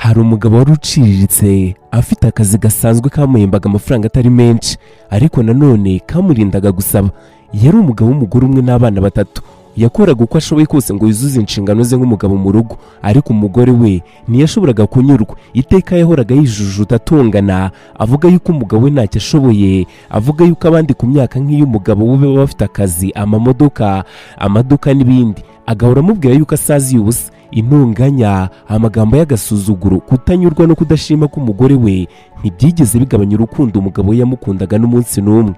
Hari umugabo wari uciriritse afite akazi gasanzwe kamuhembaga amafaranga atari menshi, ariko nanone kamurindaga gusaba. Yari umugabo w'umugore umwe n'abana batatu. Yakoraga uko ashoboye kose ngo yuzuze inshingano ze nk'umugabo mu rugo, ariko umugore we ntiyashoboraga kunyurwa. Iteka yahoraga yijujuta atongana, avuga yuko umugabo we ntacyo ashoboye, avuga yuko abandi ku myaka nk'iy'umugabo we baba bafite akazi, amaduka n'ibindi. Agahora amubwira yuko asaziye ubusa. Intonganya, amagambo y'agasuzuguro, kutanyurwa no kudashima k'umugore we ntibyigeze bigabanya urukundo umugabo we yamukundaga n'umunsi n'umwe.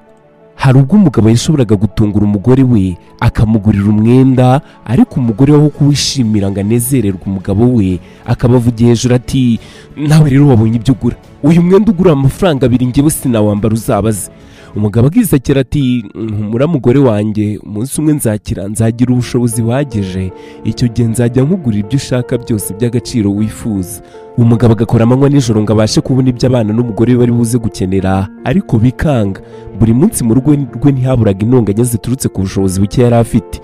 Hari ubwo umugabo yashoboraga gutungura umugore we akamugurira umwenda, ariko umugore we aho kuwishimira ngo anezererwe umugabo we akabavugira hejuru ati, nawe rero wabonye ibyo ugura, uyu mwenda ugura amafaranga 2, njyewe sinawambara uzabaze. Umugabo agisakira ati, humura mugore wanjye, umunsi umwe nzagira ubushobozi buhagije, icyo gihe nzajya nkugurira ibyo ushaka byose by'agaciro wifuza. Umugabo agakora amanywa n'ijoro ngo abashe kubona ibyo abana n'umugore we bari buze gukenera, ariko bikanga. Buri munsi mu rugo rwe ntihaburaga intonganya ziturutse ku bushobozi buke yari afite.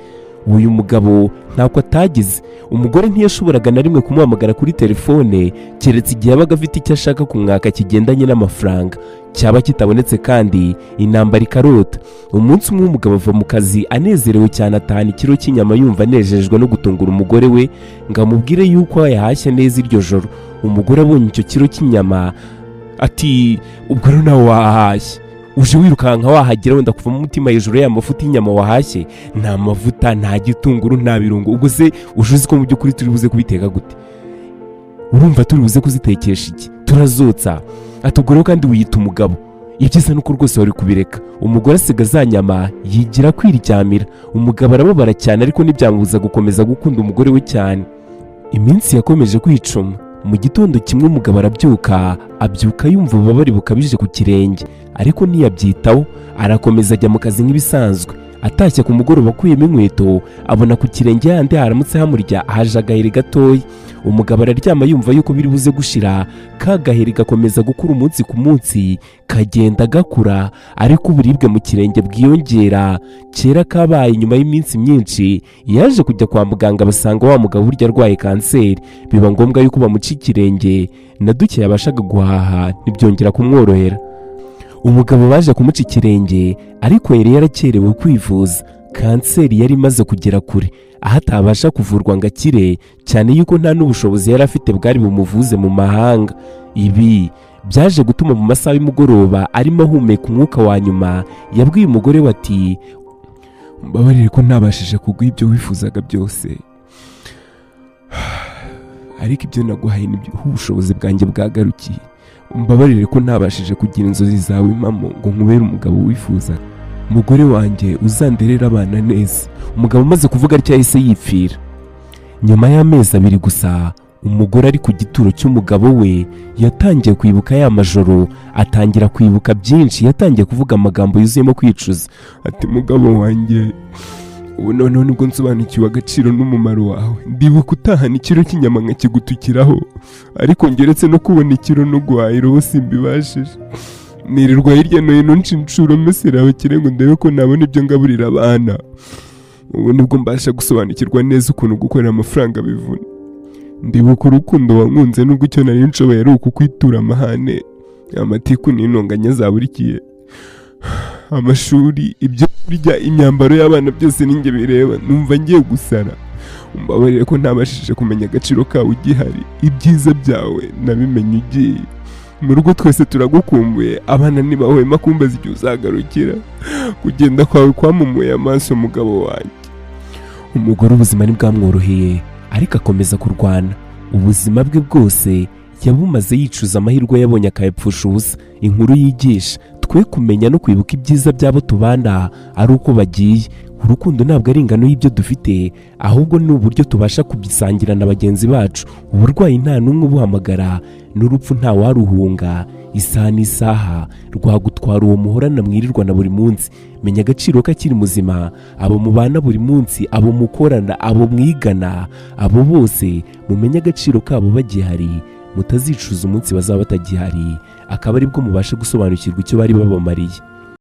Uyu mugabo ntako atagize. Umugore ntiyashoboraga na rimwe kumuhamagara kuri telefone keretse igihe yabaga afite icyo ashaka kumwaka kigendanye n'amafaranga. Cyaba kitabonetse kandi intambara ikarota. Umunsi umwe umugabo ava mu kazi anezerewe cyane, atahana ikiro cy'inyama yumva anejejwe no gutungura umugore we ngo amubwire yuko yahashye neza iryo joro. Umugore abonye icyo kiro cy'inyama ati, ubwo rero nawe wahashye, uje wirukanka wahagera wenda kuva mu mutima hejuru y'amafuta y'inyama wahashye, nta mavuta, nta gitunguru, nta birungo, ubwo se uje uzi ko mu by'ukuri turi buze kubiteka gute? Urumva turi buze kuzitekesha iki? Turazotsa. Atuguraho kandi wiyita umugabo. Ibyiza nuko rwose wari kubireka. Umugore asiga za nyama yigira kwiriryamira. Umugabo arababara cyane, ariko ntibyamubuza gukomeza gukunda umugore we cyane. Iminsi yakomeje kwicuma. Mu gitondo kimwe umugabo abyuka yumva ububabare bukabije ku kirenge, ariko ntiyabyitaho, arakomeza ajya mu kazi nk'ibisanzwe. Atashye ku mugoroba akuyemo inkweto, abona ku kirenge handi haramutse hamurya haje agaheri gatoya. Umugabo araryama yumva yuko biri buze gushira, ka gaheri gakomeza gukura umunsi ku munsi, kagenda gakura, ariko uburibwe mu kirenge bwiyongera. Kera kabaye nyuma y'iminsi myinshi, yaje kujya kwa muganga basanga wa mugabo burya arwaye kanseri. Biba ngombwa yuko bamuca ikirenge, na duke yabashaga guhaha ntibyongera kumworohera. Umugabo baje kumuca ikirenge, ariko yari yarakerewe kwivuza. Kanseri yari imaze kugera kure, aho atabasha kuvurwa ngo akire, cyane yuko nta n'ubushobozi yari afite bwari bumuvuze mu mahanga. Ibi byaje gutuma mu masaha y'umugoroba arimo ahumeka umwuka wa nyuma, yabwiye umugore we ati, mbabarire ko ntabashije kuguha ibyo wifuzaga byose, ariko ibyo naguhaye nibyo ubushobozi bwanjye bwagarukiye. Mbabarire ko ntabashije kugira inzozi zawe impamo ngo nkubere umugabo wifuzaga. Mugore wanjye, uzanderera abana neza. Umugabo amaze kuvuga atyo yahise yipfira. Nyuma y'amezi 2 gusa, umugore ari ku gituro cy'umugabo we yatangiye kwibuka ya majoro, atangira kwibuka byinshi, yatangiye kuvuga amagambo yuzuyemo kwicuza. Ati, mugabo wanjye, ubu noneho nibwo nsobanukiwe agaciro n'umumaro wawe. Ndibuka utahana ikiro cy'inyama nkakigutukiraho, ariko ngeretse no kubona ikiro no guhahira ubu simbibashije. Nirirwa hirya no hino nshuro mesera abakire ngo ndebe ko nabona ibyo ngaburira abana. Ubu nibwo mbasha gusobanukirwa neza ukuntu gukorera amafaranga bivuna. Ndibuka urukundo wankunze, nubwo icyo nari nshoboye ari ukukwitura amahane, amatiku n'intonganya zaburikiye. Amashuri, ibyo kurya, imyambaro y'abana byose ninjye bireba. Numva ngiye gusara. Umbabarire ko ntabashije kumenya agaciro kawe ugihari. Ibyiza byawe nabimenye ugiye. Mu rugo twese turagukumbuye, abana ntibahwema kumbaza igihe uzagarukira. Kugenda kwawe kwamumuye amaso mugabo wanjye. Umugore ubuzima ntibwamworoheye, ariko akomeza kurwana. Ubuzima bwe bwose yabumaze yicuza amahirwe yabonye akayapfusha ubusa. Inkuru yigisha twe kumenya no kwibuka ibyiza by'abo tubana ari uko bagiye. Urukundo ntabwo ari ingano y'ibyo dufite, ahubwo ni uburyo tubasha kubisangira na bagenzi bacu. Uburwayi nta n'umwe ubuhamagara, n'urupfu nta waruhunga. Isaha n'isaha rwagutwara uwo muhorana mwirirwa na buri munsi. Menya agaciro kakiri muzima, abo mubana buri munsi, abo mukorana, abo mwigana, abo bose mumenye agaciro kabo bagihari. Mutazicuza umunsi bazaba batagihari, akaba aribwo mubasha gusobanukirwa icyo bari babamariye.